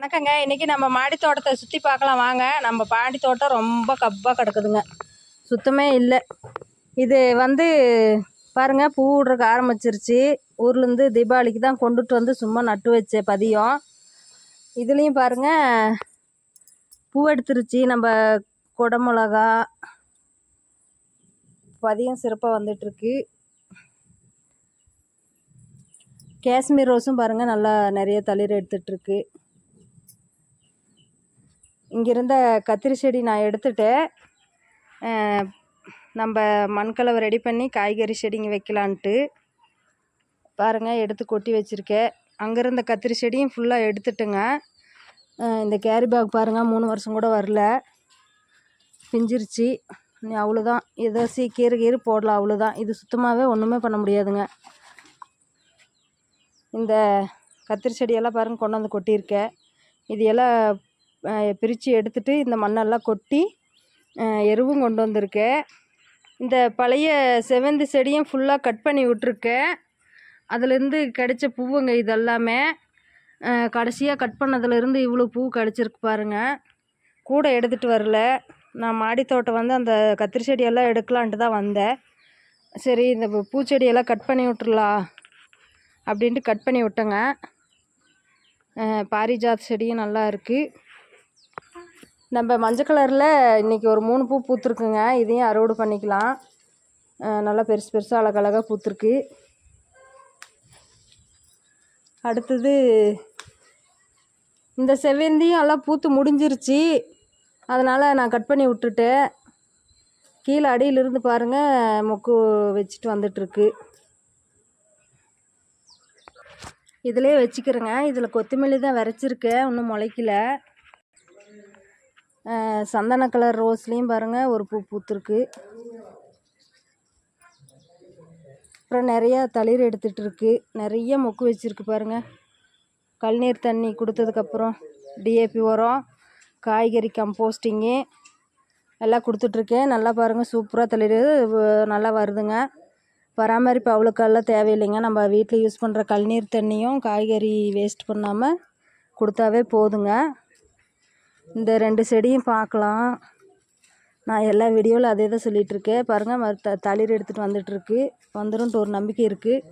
வணக்கங்க. இன்றைக்கி நம்ம மாடி தோட்டத்தை சுற்றி பார்க்கலாம் வாங்க. நம்ம மாடி தோட்டம் ரொம்ப கப்பாக கிடக்குதுங்க, சுத்தமே இல்லை. இது பாருங்கள், பூ விட்றக்கு ஆரம்பிச்சிருச்சு. ஊர்லேருந்து தீபாவளிக்கு தான் கொண்டுட்டு வந்து சும்மா நட்டு வச்ச பதியம். இதுலேயும் பாருங்கள் பூ எடுத்துருச்சு. நம்ம குடமிளகா பதியம் சிறப்பாக வந்துட்டுருக்கு. காஷ்மீர் ரோஸும் பாருங்கள் நல்லா நிறைய தளிர் எடுத்துகிட்ருக்கு. இங்கே இருந்த கத்திரி செடி நான் எடுத்துட்டேன். நம்ம மண்கலவை ரெடி பண்ணி காய்கறி செடிங்க வைக்கலான்ட்டு பாருங்கள் எடுத்து கொட்டி வச்சுருக்கேன். அங்கே இருந்த கத்திரி செடியும் ஃபுல்லாக எடுத்துட்டுங்க. இந்த கேரி பேக் பாருங்கள் 3 வருஷம் கூட வரல, பிஞ்சிருச்சு. அவ்வளோதான், ஏதோ கீரை போடலாம், அவ்வளோதான். இது சுத்தமாகவே ஒன்றுமே பண்ண முடியாதுங்க. இந்த கத்திரி செடியெல்லாம் பாருங்கள் கொண்டு வந்து கொட்டியிருக்கேன். இது எல்லாம் பிரித்து எடுத்துகிட்டு இந்த மண்ணெல்லாம் கொட்டி எருவும் கொண்டு வந்திருக்கேன். இந்த பழைய செவந்தி செடியும் ஃபுல்லாக கட் பண்ணி விட்ருக்கேன். அதுலேருந்து கிடைச்ச பூவுங்க இதெல்லாமே. கடைசியாக கட் பண்ணதுலேருந்து இவ்வளோ பூ கிடச்சிருக்கு பாருங்கள். கூட எடுத்துகிட்டு வரல. நான் மாடி தோட்டம் அந்த கத்திரி செடியெல்லாம் எடுக்கலான்ட்டு தான் வந்தேன். சரி, இந்த பூச்செடியெல்லாம் கட் பண்ணி விட்டுறலாம் அப்படின்ட்டு கட் பண்ணி விட்டேங்க. பாரிஜாத் செடியும் நல்லா இருக்குது. நம்ம மஞ்சள் கலரில் இன்றைக்கி ஒரு 3 பூ பூத்துருக்குங்க. இதையும் அறுவடை பண்ணிக்கலாம். நல்லா பெருசு பெருசாக அழகழகாக பூத்துருக்கு. அடுத்தது இந்த செவ்வந்தியும் எல்லாம் பூத்து முடிஞ்சிருச்சு. அதனால் நான் கட் பண்ணி விட்டுட்டேன். கீழே அடியிலிருந்து பாருங்கள் மொக்கு வச்சுட்டு வந்துட்டுருக்கு. இதிலே வச்சுக்கிறேங்க. இதில் கொத்தமல்லி தான் விரைச்சிருக்கேன், இன்னும் முளைக்கல. சந்தன கலர் ரோஸ்லேயும் பாருங்கள் ஒரு பூ பூத்துருக்கு. அப்புறம் நிறையா தளிர் எடுத்துகிட்ருக்கு. நிறைய மொக்கு வச்சுருக்கு பாருங்கள். கழுநீர் தண்ணி கொடுத்ததுக்கப்புறம் டிஏபி உரம், காய்கறி கம்போஸ்டிங்கு எல்லாம் கொடுத்துட்ருக்கேன். நல்லா பாருங்கள், சூப்பராக தளிர் நல்லா வருதுங்க. பராமரிப்பு அவ்வளோக்கெல்லாம் தேவையில்லைங்க. நம்ம வீட்டில் யூஸ் பண்ணுற கழுநீர் தண்ணியும் காய்கறி வேஸ்ட் பண்ணாமல் கொடுத்தாவே போதுங்க. இந்த 2 செடியும் பார்க்கலாம். நான் எல்லா வீடியோவில் அதே தான் சொல்லிகிட்ருக்கேன். பாருங்கள் தளிர் எடுத்துகிட்டு வந்துட்டுருக்கு. வந்துடும்ட்டு ஒரு நம்பிக்கை இருக்குது.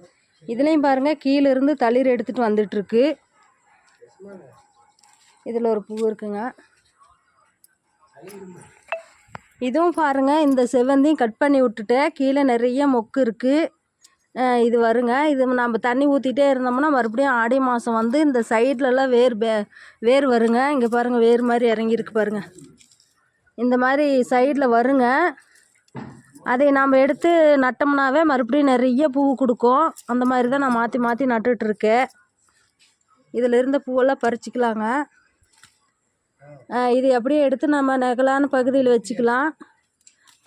இதுலேயும் பாருங்கள் கீழேருந்து தளிர் எடுத்துகிட்டு வந்துட்டுருக்கு. இதில் ஒரு பூ இருக்குங்க. இதுவும் பாருங்கள், இந்த செவ்வந்தியும் கட் பண்ணி விட்டுட்டேன். கீழே நிறைய மொக்கு இருக்குது. இது வருங்க. இது நம்ம தண்ணி ஊற்றிட்டே இருந்தோம்னா மறுபடியும் ஆடி மாதம் இந்த சைட்லலாம் வேர் வருங்க. இங்கே பாருங்கள் வேர் மாதிரி இறங்கியிருக்கு பாருங்கள். இந்த மாதிரி சைடில் வருங்க. அதை நாம் எடுத்து நட்டோம்னாவே மறுபடியும் நிறைய பூ கொடுக்கும். அந்த மாதிரி தான் நான் மாற்றி மாற்றி நட்டுட்ருக்கேன். இதில் இருந்த பூவெல்லாம் பறிச்சிக்கலாங்க. இது அப்படியே எடுத்து நம்ம நகலான பகுதியில் வச்சுக்கலாம்.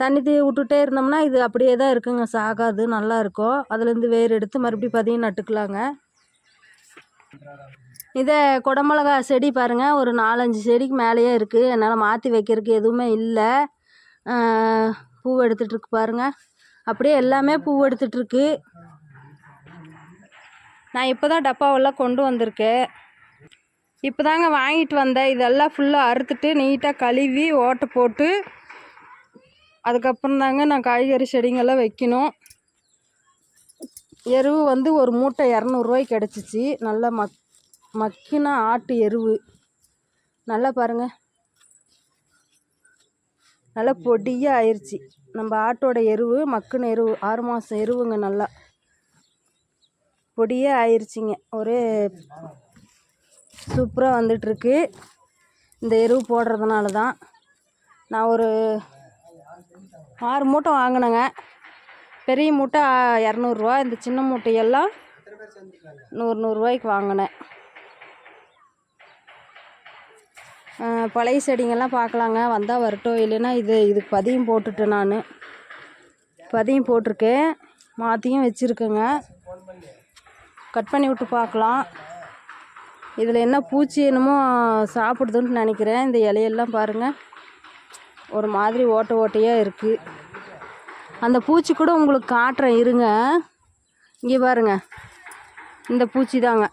தண்ணி விட்டுட்டே இருந்தோம்னா இது அப்படியே தான் இருக்குங்க, சாகாது, நல்லா இருக்கும். அதுலேருந்து வேர் எடுத்து மறுபடியும் பதியம் நட்டுக்கலாங்க. இதை குடமிளகா செடி பாருங்கள், ஒரு 4-5 செடிக்கு மேலேயே இருக்குது. என்னால் மாற்றி வைக்கிறதுக்கு எதுவுமே இல்லை. பூ எடுத்துகிட்ருக்கு பாருங்கள். அப்படியே எல்லாமே பூ எடுத்துகிட்ருக்கு. நான் இப்போ தான் டப்பாவெல்லாம் கொண்டு வந்திருக்கேன். இப்போ தாங்க வாங்கிட்டு வந்தேன். இதெல்லாம் ஃபுல்லாக அறுத்துட்டு நீட்டாக கழுவி ஓட்டை போட்டு அதுக்கப்புறம் தாங்க நான் காய்கறி செடிங்கெல்லாம் வைக்கணும். எருவு ஒரு மூட்டை 200 ரூபாய்க்கு கிடச்சிச்சு. நல்லா மக்கின ஆட்டு எருவு. நல்லா பாருங்கள், நல்லா பொடியாக ஆயிடுச்சு. நம்ம ஆட்டோட எருவு, மக்கின எருவு, 6 மாதம் எருவுங்க. நல்லா பொடியாக ஆயிடுச்சிங்க. ஒரே சூப்பராக வந்துட்டுருக்கு. இந்த எருவு போடுறதுனால தான். நான் ஒரு 6 மூட்டை வாங்கினேங்க. பெரிய மூட்டை 200 ரூபா. இந்த சின்ன மூட்டையெல்லாம் 100 ரூபாய்க்கு வாங்கினேன். பழைய செடிங்கெல்லாம் பார்க்கலாங்க, வந்தால் வரட்டும். இல்லைன்னா இதுக்கு பதியம் போட்டுட்டேன். நான் பதியம் போட்டிருக்கேன், மாற்றியும் வச்சுருக்கேங்க. கட் பண்ணி விட்டு பார்க்கலாம். இதில் என்ன பூச்சி என்னமோ சாப்பிடுதுன்னு நினைக்கிறேன். இந்த இலையெல்லாம் பாருங்கள் ஒரு மாதிரி ஓட்டையாக இருக்குது. அந்த பூச்சி கூட உங்களுக்கு காட்டுறேன் இருங்க. இங்கே பாருங்கள், இந்த பூச்சி தாங்க.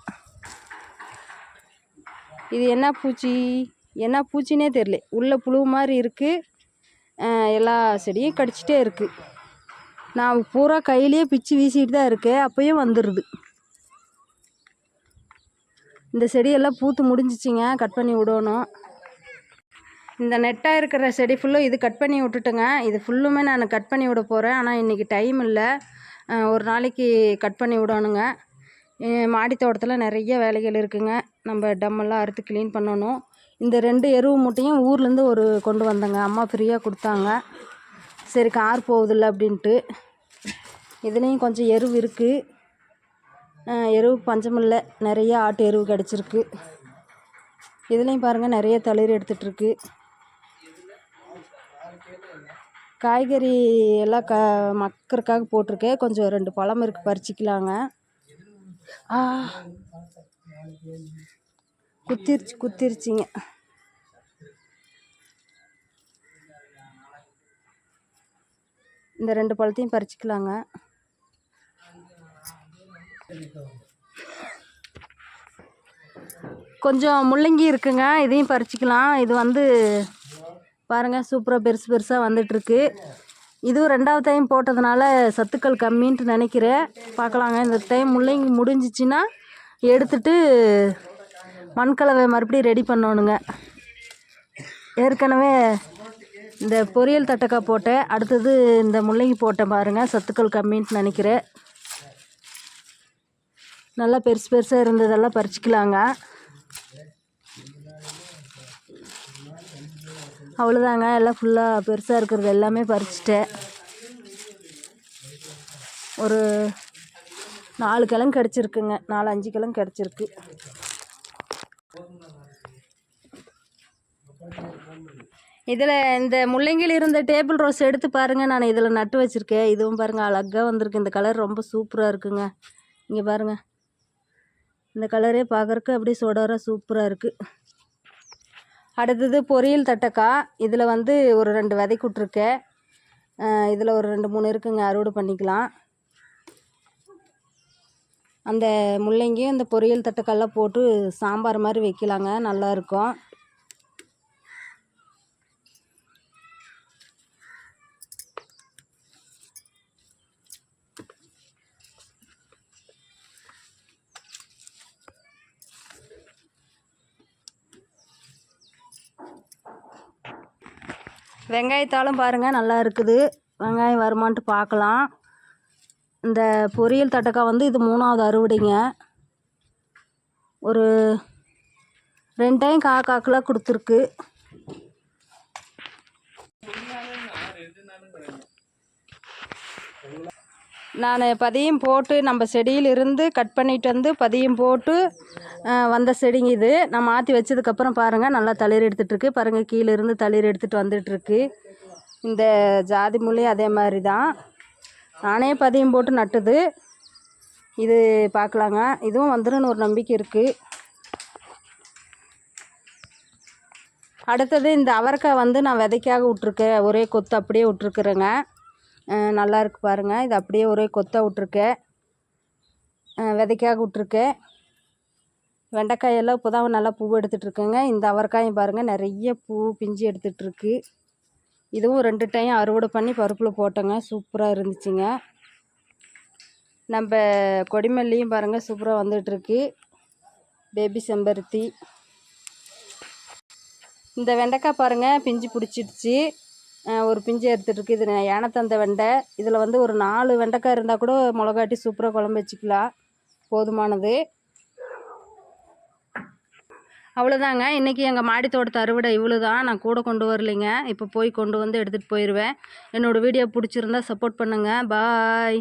இது என்ன பூச்சி, என்ன பூச்சினே தெரியல. உள்ளே புழு மாதிரி இருக்குது. எல்லா செடியும் கடிச்சிட்டே இருக்குது. நான் பூரா கையிலேயே பிச்சு வீசிட்டு தான் இருக்கேன், அப்போயும் வந்துடுது. இந்த செடியெல்லாம் பூத்து முடிஞ்சிச்சிங்க, கட் பண்ணி விடணும். இந்த நெட்டாக இருக்கிற செடி ஃபுல்லும் இது கட் பண்ணி விட்டுட்டுங்க. இது ஃபுல்லுமே நான் கட் பண்ணி விட போகிறேன். ஆனால் இன்றைக்கி டைம் இல்லை. ஒரு நாளைக்கு கட் பண்ணி விடணுங்க. மாடி தோட்டத்தில் நிறைய வேலைகள் இருக்குங்க. நம்ம டம்மெல்லாம் அறுத்து க்ளீன் பண்ணணும். இந்த 2 எருவு மூட்டையும் ஊர்லேருந்து கொண்டு வந்தேங்க. அம்மா ஃப்ரீயாக கொடுத்தாங்க. சரி கார் போகுதில்ல அப்படின்ட்டு. இதுலேயும் கொஞ்சம் எருவு இருக்குது. எருவு பஞ்சம் இல்லை, நிறைய ஆட்டு எருவு கிடச்சிருக்கு. இதுலேயும் பாருங்கள் நிறைய தளிர் எடுத்துகிட்ருக்கு. காய்கறி எல்லாம் மக்கறக்காக போட்டிருக்கேன். கொஞ்சம் 2 பழம் இருக்குது, பறிச்சிக்கலாங்க. குத்திருச்சிங்க. இந்த 2 பழத்தையும் பறிச்சிக்கலாங்க. கொஞ்சம் முள்ளங்கி இருக்குங்க, இதையும் பறிச்சிக்கலாம். இது பாருங்கள் சூப்பராக பெருசு பெருசாக வந்துட்டுருக்கு. இதுவும் 2வது டைம் போட்டதுனால சத்துக்கள் கம்மின்ட்டு நினைக்கிறேன். பார்க்கலாங்க. இந்த டைம் முள்ளங்கி முடிஞ்சிச்சின்னா எடுத்துட்டு மண்கலவை மறுபடியும் ரெடி பண்ணணுங்க. ஏற்கனவே இந்த பொரியல் தட்டக்காய் போட்டேன், அடுத்தது இந்த முள்ளங்கி போட்டேன் பாருங்கள். சத்துக்கள் கம்மின்ட்டு நினைக்கிறேன். நல்லா பெருசு பெருசாக இருந்ததெல்லாம் பறிச்சிக்கலாங்க. அவ்வளோதாங்க, எல்லாம் ஃபுல்லாக பெருசாக இருக்கிறது எல்லாமே பறிச்சிட்டேன். ஒரு 4 கிழங்கு கிடச்சிருக்குங்க, 4-5 கிழங்கு கிடச்சிருக்கு. இதில் இந்த முள்ளங்கியில் இருந்த டேபிள் ரோஸ் எடுத்து பாருங்கள், நான் இதில் நட்டு வச்சுருக்கேன். இதுவும் பாருங்கள் அழகாக வந்திருக்கு. இந்த கலர் ரொம்ப சூப்பராக இருக்குங்க. இங்கே பாருங்கள், இந்த கலரே பார்க்குறக்கு அப்படியே சொடராக சூப்பராக இருக்குது. அடுத்தது பொரியல் தட்டக்காய். இதில் ஒரு 2 விதைக்கு விட்ருக்கேன். இதில் ஒரு 2-3 இருக்குங்க, அறுவடை பண்ணிக்கலாம். அந்த முள்ளங்கியும் இந்த பொரியல் தட்டக்காயெல்லாம் போட்டு சாம்பார் மாதிரி வைக்கலாங்க, நல்லாயிருக்கும். வெங்காயத்தாலும் பாருங்கள் நல்லா இருக்குது. வெங்காயம் வருமான்ட்டு பார்க்கலாம். இந்த பொரியல் தட்டக்காய் இது 3வது அறுவடைங்க. ஒரு 2 டைம் காக்கில் கொடுத்துருக்கு. நான் பதியம் போட்டு நம்ம செடியிலிருந்து கட் பண்ணிட்டு பதியம் போட்டு வந்த செடிங்க இது. நான் மாற்றி வச்சதுக்கப்புறம் பாருங்கள் நல்லா தளிர் எடுத்துகிட்ருக்கு. பாருங்கள் கீழேருந்து தளிர் எடுத்துகிட்டு வந்துட்டுருக்கு. இந்த ஜாதி முல்லை அதே மாதிரி தான் நானே பதியம் போட்டு நட்டுது. இது பார்க்கலாங்க, இதுவும் வந்துருன்னு ஒரு நம்பிக்கை இருக்குது. அடுத்தது இந்த அவரைக்காய் நான் விதைக்காக விட்ருக்கேன். ஒரே கொத்து அப்படியே விட்ருக்குறேங்க. நல்லா இருக்குது பாருங்கள். இது அப்படியே ஒரே கொத்தாக விட்ருக்கேன், விதைக்காக விட்ருக்கேன். வெண்டைக்காயெல்லாம் இப்போ தான் நல்லா பூ எடுத்துகிட்ருக்குங்க. இந்த அவரைக்காயும் பாருங்கள் நிறைய பூ பிஞ்சு எடுத்துகிட்ருக்கு. இதுவும் 2 டைம் அறுவடை பண்ணி பருப்பில் போட்டோங்க, சூப்பராக இருந்துச்சுங்க. நம்ம கொடிமல்லியும் பாருங்கள் சூப்பராக வந்துட்டுருக்கு. பேபி செம்பருத்தி. இந்த வெண்டைக்காய் பாருங்கள் பிஞ்சு பிடிச்சிடுச்சு. ஒரு பிஞ்சு எடுத்துகிட்ருக்கு. இது யானத்தந்த வெண்டை. இதில் ஒரு 4 வெண்டைக்காய் இருந்தால் கூட மிளகாட்டி சூப்பராக குழம்பு வச்சுக்கலாம், போதுமானது. அவ்வளோதாங்க இன்றைக்கி எங்கள் மாடி தோட்டத்து அறுவடை இவ்வளோ தான். நான் கூட கொண்டு வரலைங்க, இப்போ போய் கொண்டு வந்து எடுத்துகிட்டு போயிடுவேன். என்னோடய வீடியோ பிடிச்சிருந்தா சப்போர்ட் பண்ணுங்கள். பாய்.